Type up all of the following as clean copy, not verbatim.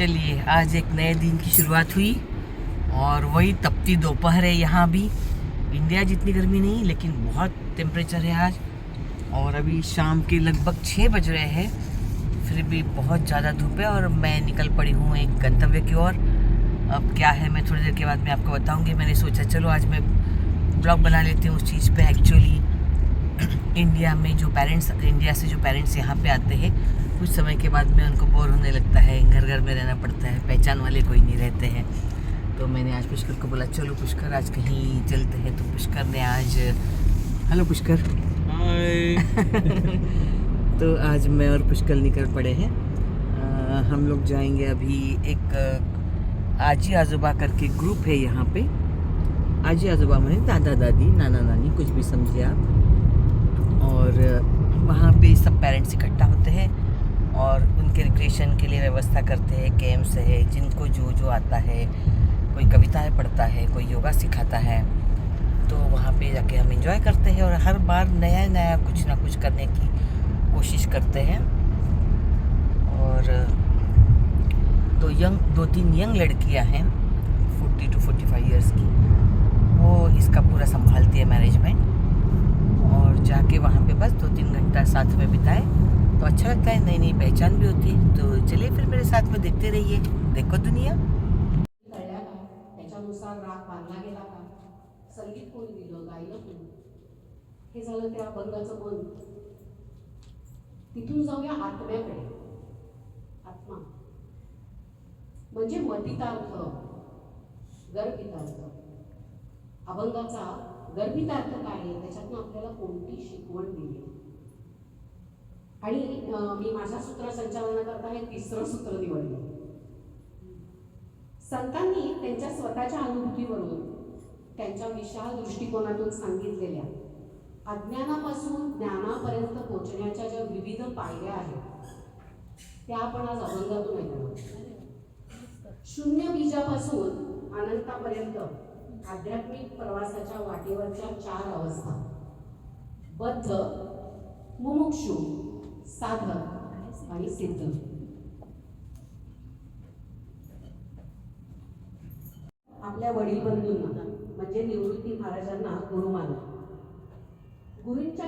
चलिए, आज एक नए दिन की शुरुआत हुई और वही तपती दोपहर है। यहाँ भी इंडिया जितनी गर्मी नहीं, लेकिन बहुत टेम्परेचर है आज। और अभी शाम के लगभग 6 बज रहे हैं, फिर भी बहुत ज़्यादा धूप है और मैं निकल पड़ी हूँ एक गंतव्य की ओर। अब क्या है मैं थोड़ी देर के बाद मैं आपको बताऊँगी। मैंने सोचा चलो आज मैं ब्लॉग बना लेती हूँ उस चीज़ पे। एक्चुअली इंडिया से जो पेरेंट्स यहाँ पे आते हैं, कुछ समय के बाद में उनको बोर होने लगता है, घर घर में रहना पड़ता है, पहचान वाले कोई नहीं रहते हैं। तो मैंने आज पुष्कर को बोला चलो पुष्कर आज कहीं चलते हैं। तो पुष्कर ने आज, हेलो पुष्कर, हाय। तो आज मैं और पुष्कर निकल पड़े हैं। हम लोग जाएंगे अभी एक आजी आजोबा करके ग्रुप है यहाँ पे। आजी आजोबा माने दादा दादी नाना नानी कुछ भी समझिए आप। और वहाँ पे सब पेरेंट्स इकट्ठा होते हैं और उनके रिक्रिएशन के लिए व्यवस्था करते हैं। गेम्स है, जिनको जो जो आता है, कोई कविताएं पढ़ता है, कोई योगा सिखाता है। तो वहाँ पे जाके हम एंजॉय करते हैं और हर बार नया नया कुछ ना कुछ करने की कोशिश करते हैं। और दो तीन यंग लड़कियाँ हैं 40 to 45 ईयर्स की, वो इसका पूरा संभालती है मैनेजमेंट। और जाके वहाँ पे बस 2-3 घंटा साथ में बिताए तो अच्छा लगता है, नई नई पहचान भी होती है। तो चलिए फिर मेरे साथ में देखते रहिए, देखो दुनिया। त्याच्यानुसार राग बांधला गेला का, संगीत कोण दिलं, गायलं कोण, हे झालं त्या अभंगाचं मन. तिथून जाऊया आत्म्याकडे. आत्मा म्हणजे मतितार्थ, गर्भितार्थ. अभंगाचा गर्भितार्थ काय आहे, त्याच्यातून आपल्याला कोणती शिकवण दिली. आणि मी माझ्या सूत्रसंचालनाकरता हे 3रं सूत्र निवडलं. संतांनी त्यांच्या स्वतःच्या अनुभूतीवरून, त्यांच्या विशाल दृष्टिकोनातून सांगितलेल्या अज्ञानापासून ज्ञानापर्यंत पोहोचण्याच्या ज्या विविध पायऱ्या आहेत त्या आपण आज अभंगातून ऐकणार. शून्य बीजापासून अनंतापर्यंत आध्यात्मिक प्रवासाच्या वाटेवरच्या 4 अवस्था: बद्ध, मुमुक्षु, साधक आणि सिद्ध. आपल्या वडील बंधूंना म्हणजे निवृत्ती महाराजांना गुरु मानला. गुरूंच्या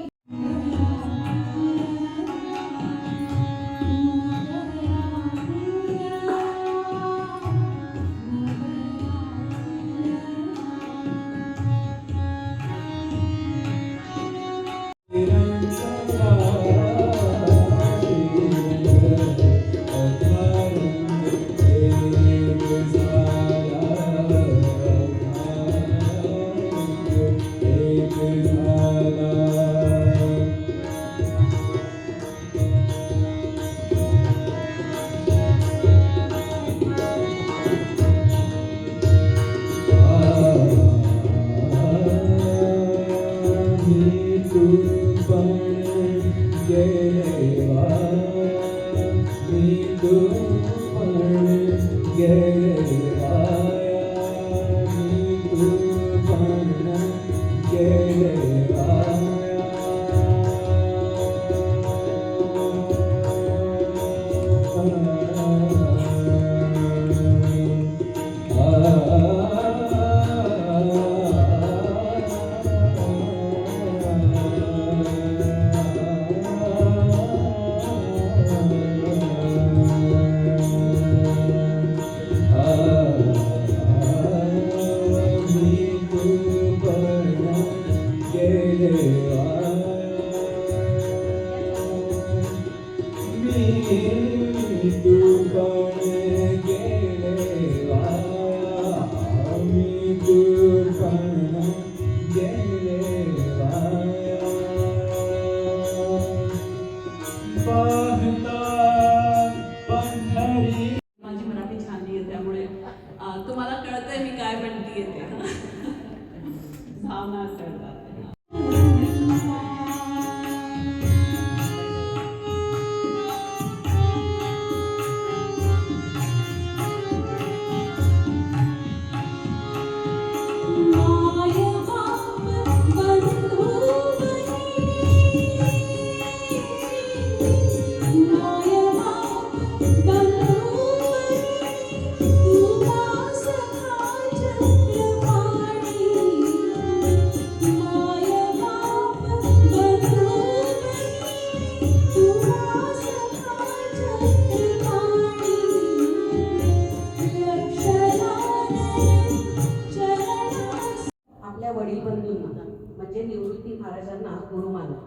निवृत्ती महाराजांना गुरु मानलं.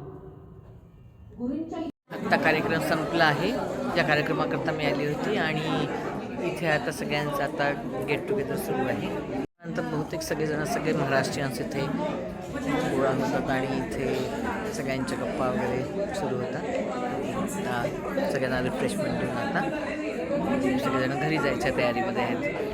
गुरूंच्या आत्ता कार्यक्रम संपला आहे. या कार्यक्रमाकरता मी आली होती आणि इथे आता सगळ्यांचं आता गेट टुगेदर सुरू आहे. नंतर बहुतेक सगळे महाराष्ट्रीयन्स इथे गोळा होतात आणि इथे सगळ्यांच्या गप्पा वगैरे सुरू होतात. सगळ्यांना रिफ्रेशमेंट देऊन आता सगळेजण घरी जायच्या तयारीमध्ये आहेत.